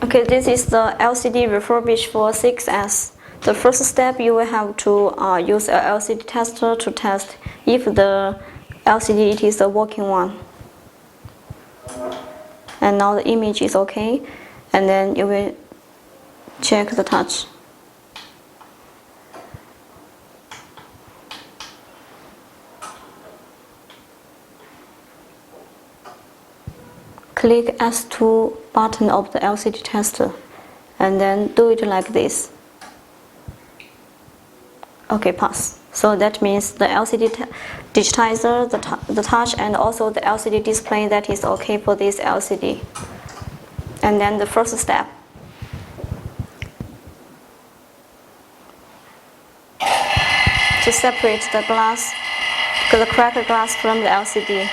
Okay, this is the LCD refurbished for 6S. The first step, you will have to use a LCD tester to test if the LCD it is a working one. And now the image is okay, and then you will check the touch. Click S2 button of the LCD tester, and then do it like this. Okay, pass. So that means the LCD digitizer, the touch, and also the LCD display, that is okay for this LCD. And then the first step. To separate the glass, the cracked glass from the LCD.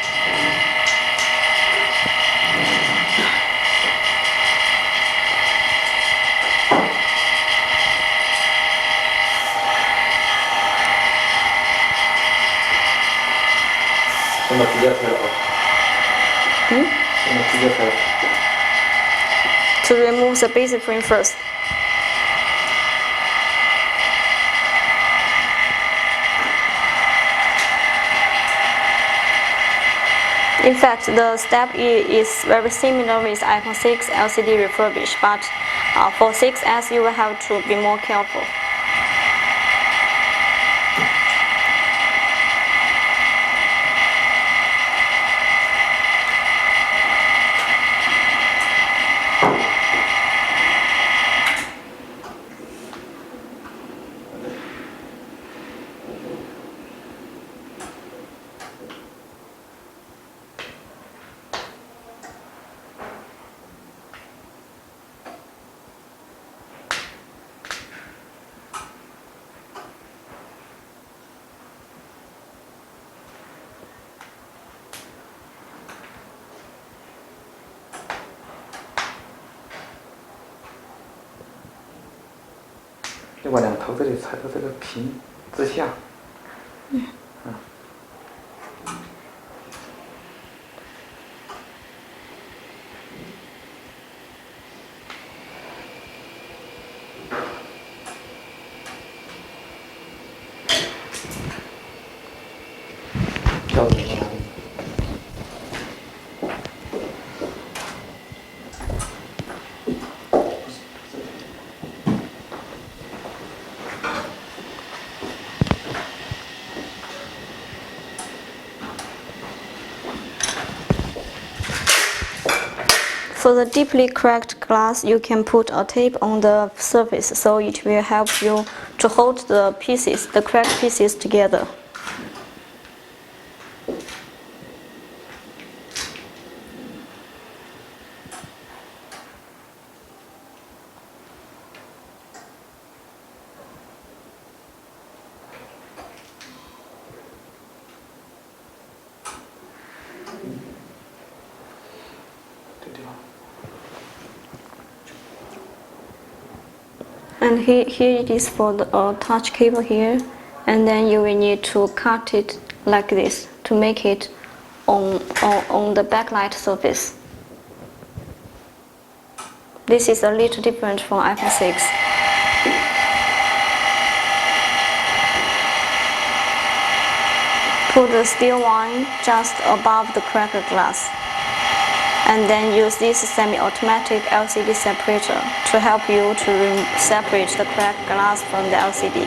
To remove the basic frame first. In fact, the step is very similar with iPhone 6 LCD refurbished, but for 6S you will have to be more careful. For the deeply cracked glass, you can put a tape on the surface, so it will help you to hold the pieces, the cracked pieces together. And here it is for the touch cable here, and then you will need to cut it like this to make it on the backlight surface. This is a little different from iPhone 6. Put the steel line just above the cracked glass, and then use this semi-automatic LCD separator to help you to separate the cracked glass from the LCD.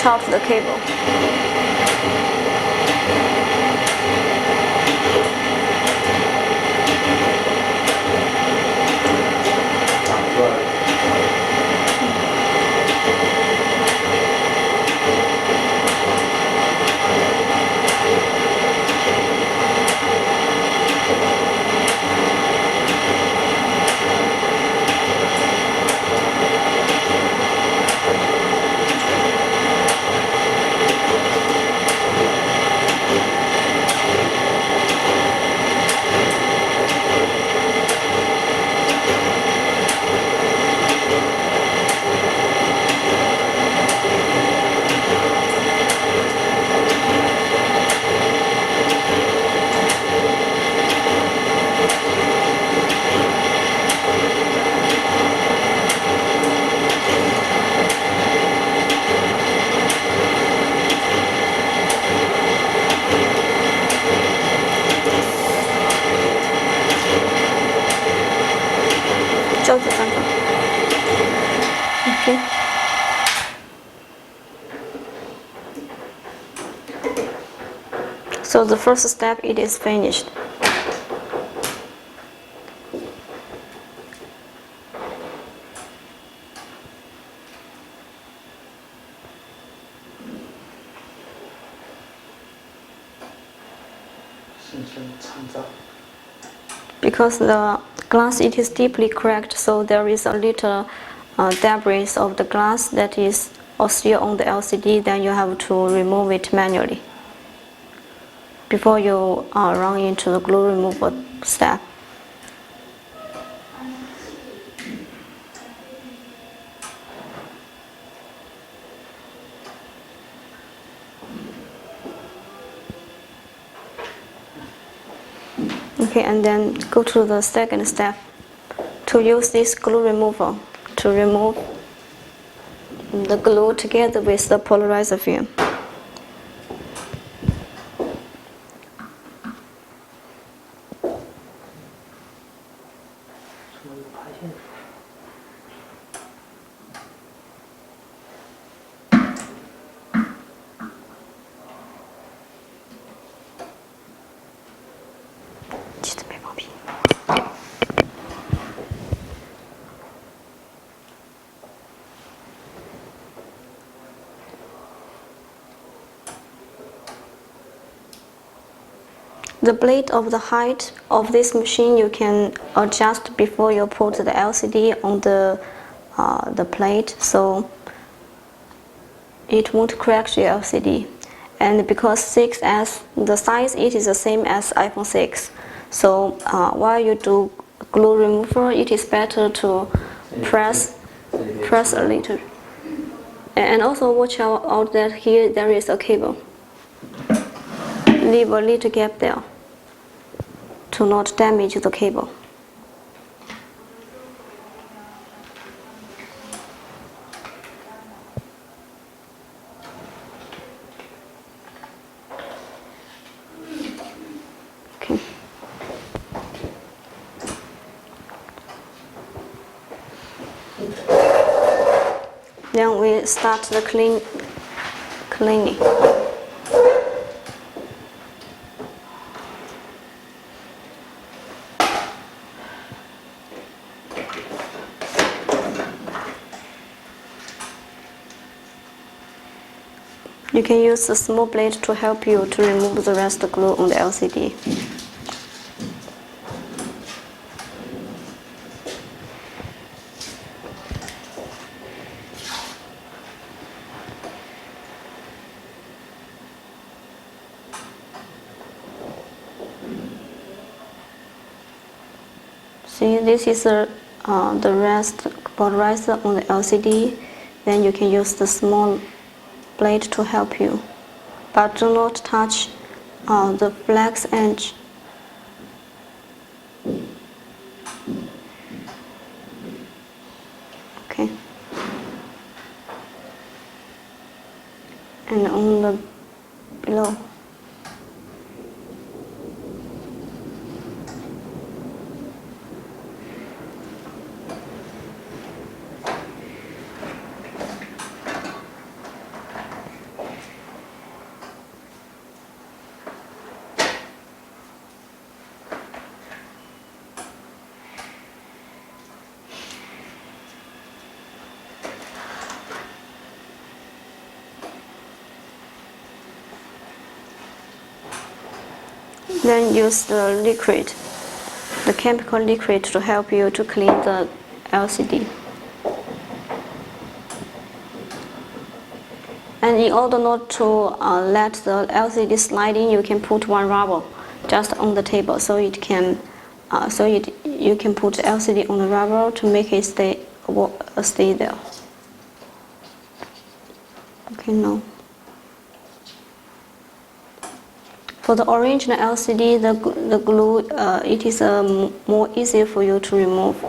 stretch out the cable. Okay. So the first step, it is finished. Because the glass, it is deeply cracked, so there is a little debris of the glass that is still on the LCD. Then you have to remove it manually before you run into the glue removal step. Okay, and then go to the second step, to use this glue remover to remove the glue together with the polarizer film. The blade of the height of this machine you can adjust before you put the LCD on the plate, so it won't crack the LCD. And because 6S, the size, it is the same as iPhone 6. So while you do glue removal, it is better to press a little. And also watch out that here there is a cable. Leave a little gap there to not damage the cable. Okay. Then we start the cleaning. You can use a small blade to help you to remove the rest of the glue on the LCD. See, this is the rest polarizer on the LCD. Then you can use the small blade to help you, but do not touch the flex edge. Okay. And on the below. Then use the liquid, the chemical liquid, to help you to clean the LCD. And in order not to let the LCD slide in, you can put one rubber just on the table, so you can put LCD on the rubber to make it stay there. Okay, now. For the original LCD, the glue, it is more easier for you to remove.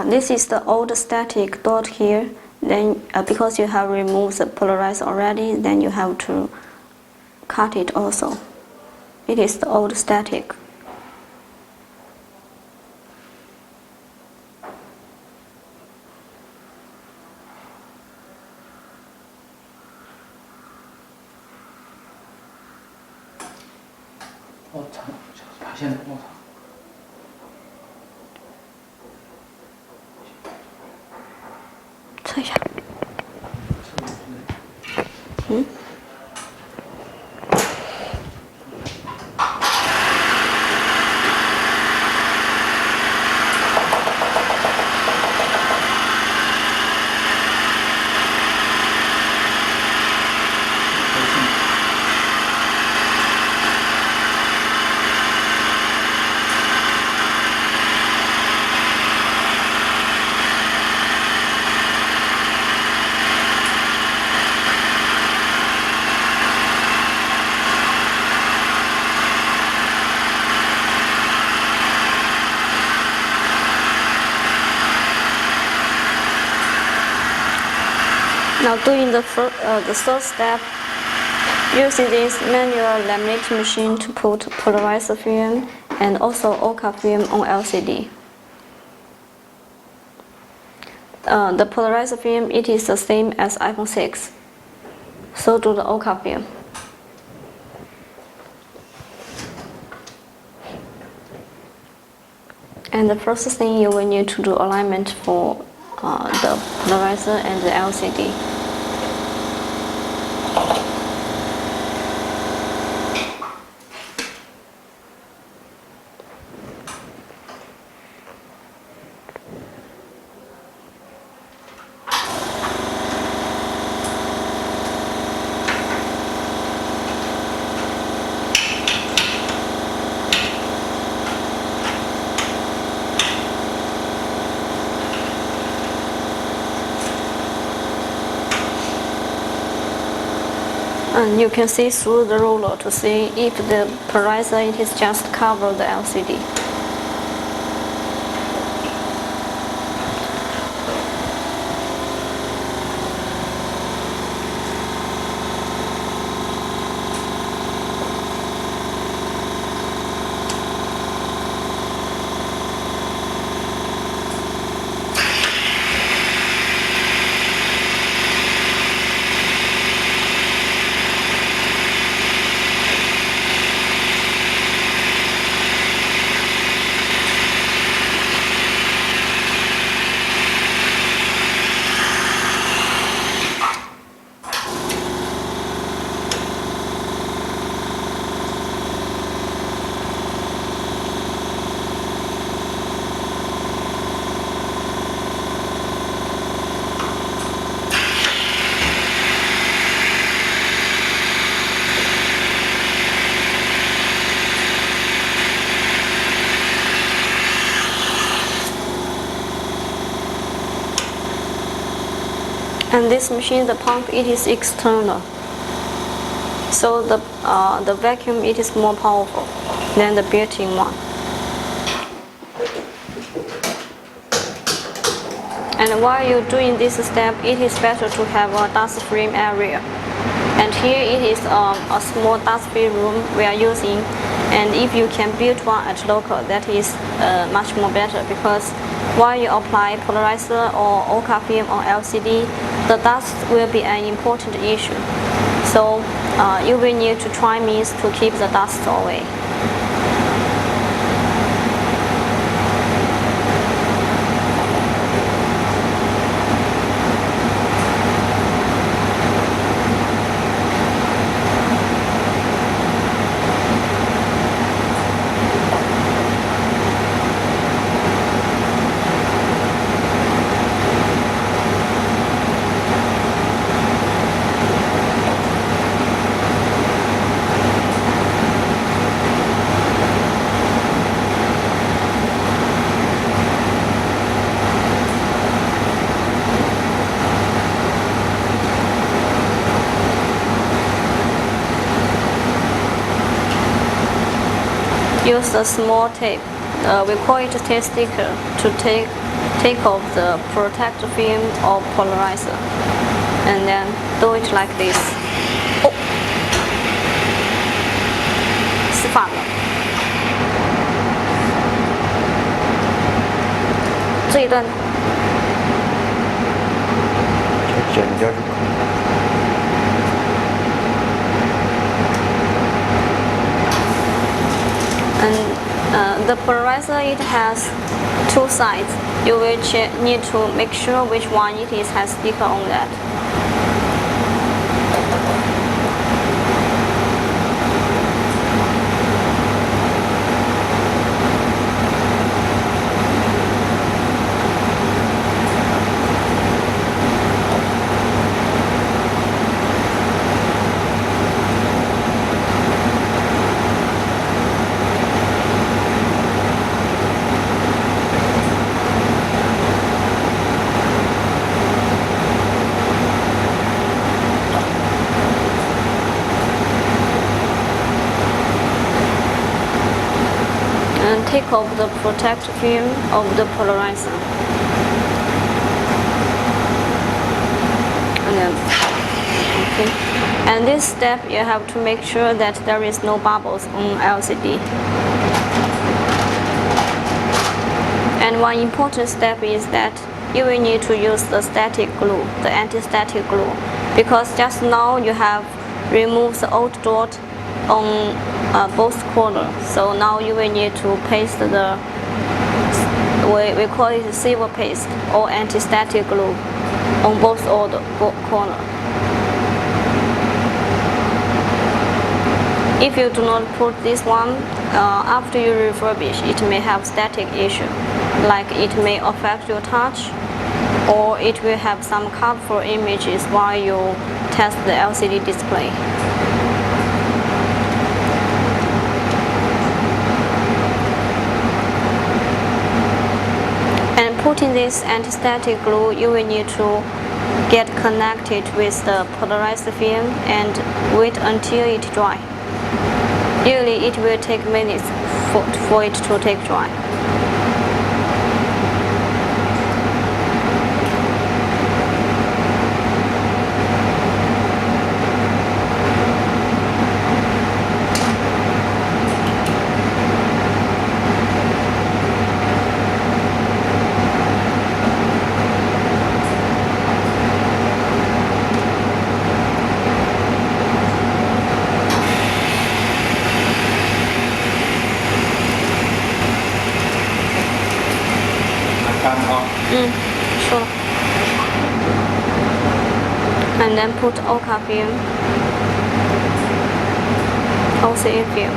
This is the old static dot here. Then because you have removed the polarizer already, then you have to cut it also. It is the old static. Now doing the third step, using this manual laminating machine to put polarizer film and also OCA film on LCD. The polarizer film, it is the same as iPhone 6. So do the OCA film. And the first thing you will need to do alignment for the polarizer and the LCD. And you can see through the roller to see if the polarizer it is just cover the LCD. And this machine, the pump, it is external. So the vacuum, it is more powerful than the built-in one. And while you're doing this step, it is better to have a dust-free area. And here it is a small dust-free room we are using. And if you can build one at local, that is much more better, because while you apply polarizer or OCA film on LCD, the dust will be an important issue. So you will need to try means to keep the dust away. Use a small tape, we call it a tape sticker, to take off the protector film or polarizer, and then do it like this. Oh, 失反了，这一段剪掉就可以。And the polarizer, it has two sides. You will need to make sure which one it is has sticker on that. And take off the protective film of the polarizer, and then Okay. And this step, you have to make sure that there is no bubbles on LCD. And one important step is that you will need to use the static glue, the anti-static glue, because just now you have removed the old dot on both corners. So now you will need to paste the, we call it silver paste or anti-static glue on both corners. If you do not put this one, after you refurbish, it may have static issue, like it may affect your touch, or it will have some colorful images while you test the LCD display. And putting this anti-static glue, you will need to get connected with the polarized film and wait until it dries. Usually it will take minutes for it to take dry. Sure. And then put OCA film, OCA film.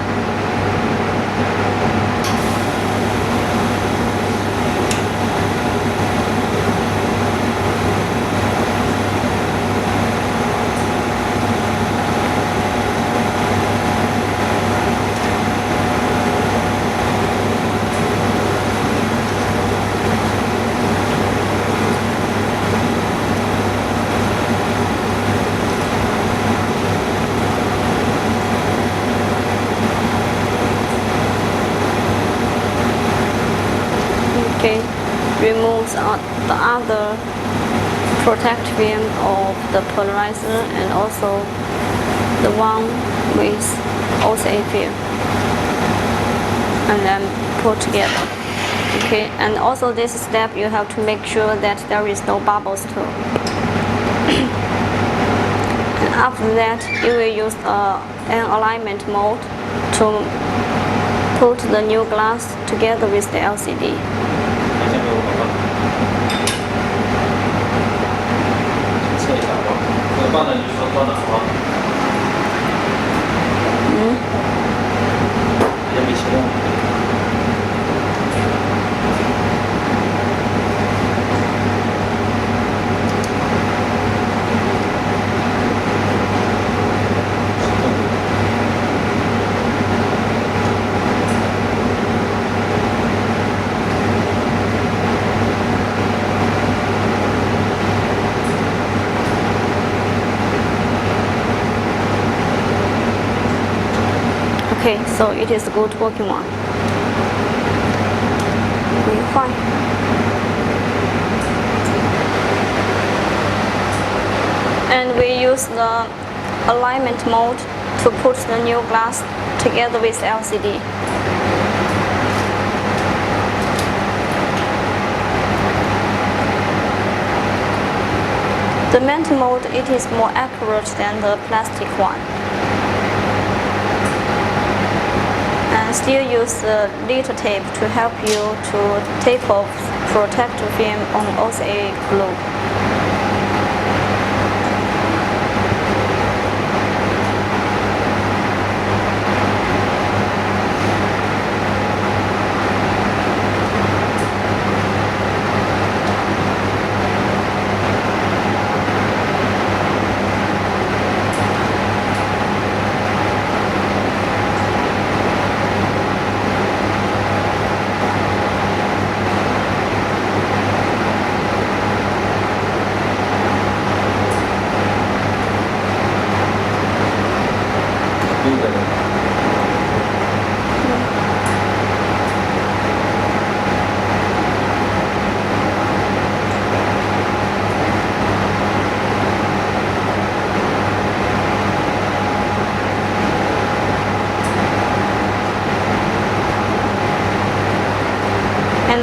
Okay, removes the other protect film of the polarizer and also the one with OCA film, and then put together. Okay, and also this step you have to make sure that there is no bubbles too. And after that, you will use an alignment mode to put the new glass together with the LCD. Okay, so it is a good working one. And we use the alignment mode to put the new glass together with LCD. The mental mode, it is more accurate than the plastic one. And still use the little tape to help you to tape off protective film on OCA glue.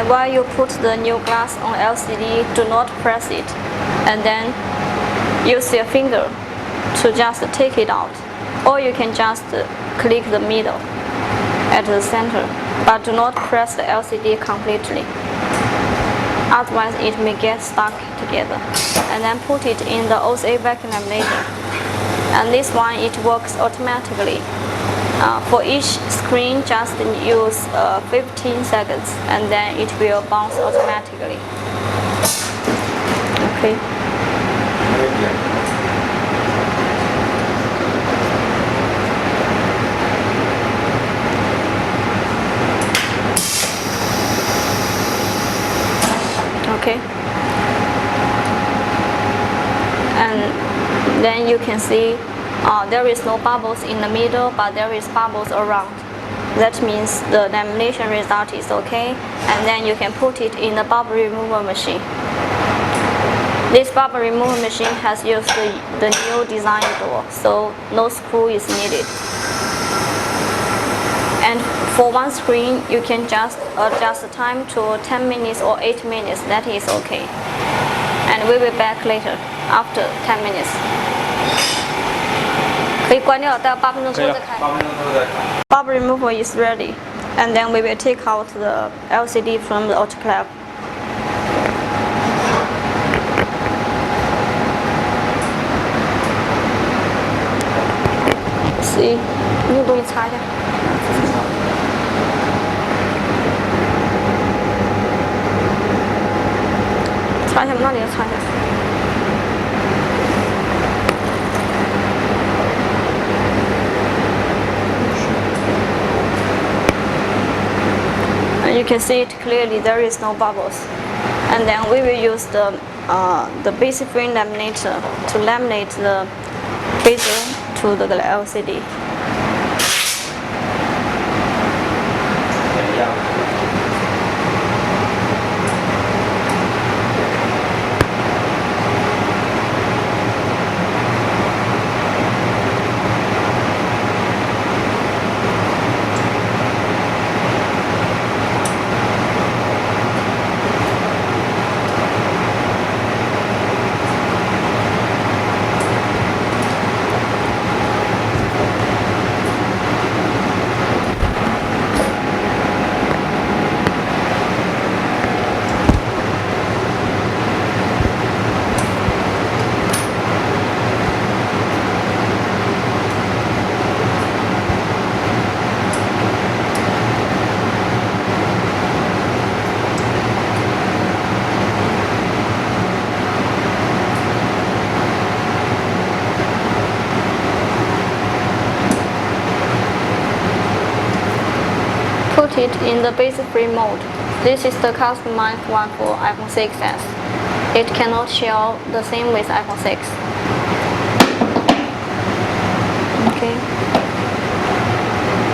while you put the new glass on LCD, do not press it, and then use your finger to just take it out. Or you can just click the middle at the center, but do not press the LCD completely. Otherwise it may get stuck together. And then put it in the OCA vacuum laminator. And this one, it works automatically. For each screen, just use 15 seconds, and then it will bounce automatically. Okay. Okay. And then you can see there is no bubbles in the middle, but there is bubbles around. That means the lamination result is okay, and then you can put it in the bubble removal machine. This bubble removal machine has used the new design door, so no screw is needed. And for one screen, you can just adjust the time to 10 minutes or 8 minutes, that is okay. And we will be back later, after 10 minutes. 可以关掉，待8分钟之后再开。8分钟之后再开。Bubble removal is ready, and then we will take out the LCD from the autoclave. See, 你有东西擦一下。擦一下，那里要擦一下。You can see it clearly, there is no bubbles. And then we will use the basic frame laminator to laminate the bezel to the LCD. Put it in the basic frame mode. This is the customized one for iPhone 6s. It cannot share the same with iPhone 6. Okay.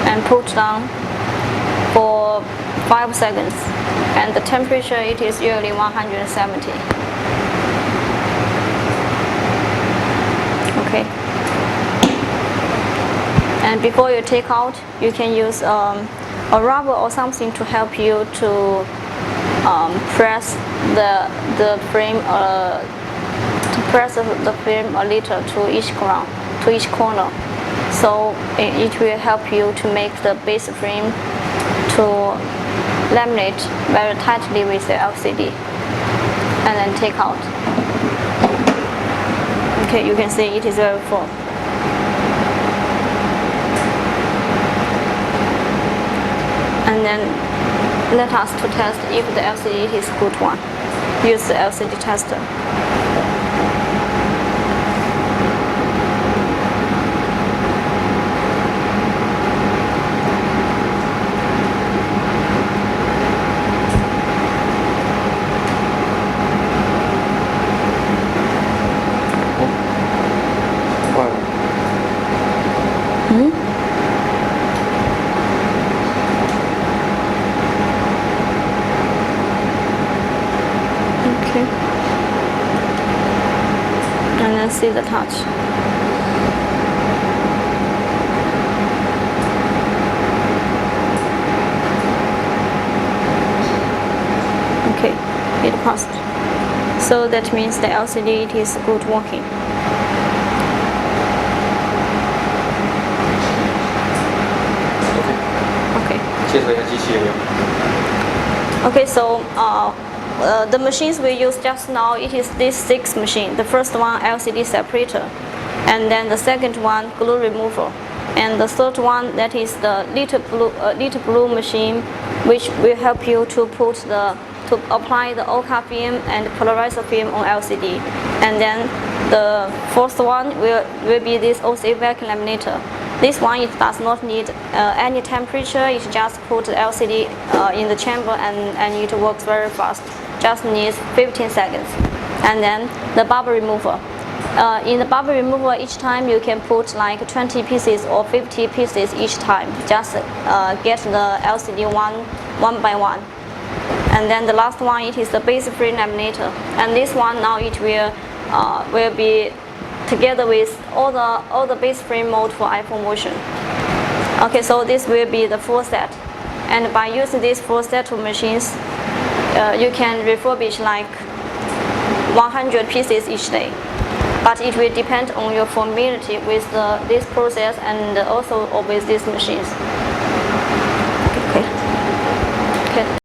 And put down for 5 seconds. And the temperature, it is usually 170. Okay. And before you take out, you can use a rubber or something to help you to press the frame a little to each ground, to each corner. So it will help you to make the base frame to laminate very tightly with the LCD, and then take out. Okay, you can see it is very full. And then let us to test if the LCD is good one. Use the LCD tester. And then see the touch. it passed. So that means the LCD it is good working. Okay. 介绍一下机器有没有？ Okay, so the machines we use just now, it is this 6 machine. The first one LCD separator, and then the second one glue remover, and the third one that is the little blue machine, which will help you to apply the OCA film and polarizer film on LCD. And then the fourth one will be this OC vacuum laminator. This one it does not need any temperature. It just put the LCD in the chamber and it works very fast. Just needs 15 seconds. And then the bubble remover. In the bubble remover, each time you can put like 20 pieces or 50 pieces each time. Just get the LCD one by one. And then the last one it is the base frame laminator. And this one now it will be together with all the base frame mode for iPhone version. Okay, so this will be the full set. And by using this full set of machines, you can refurbish like 100 pieces each day. But it will depend on your familiarity with this process and also with these machines. Okay.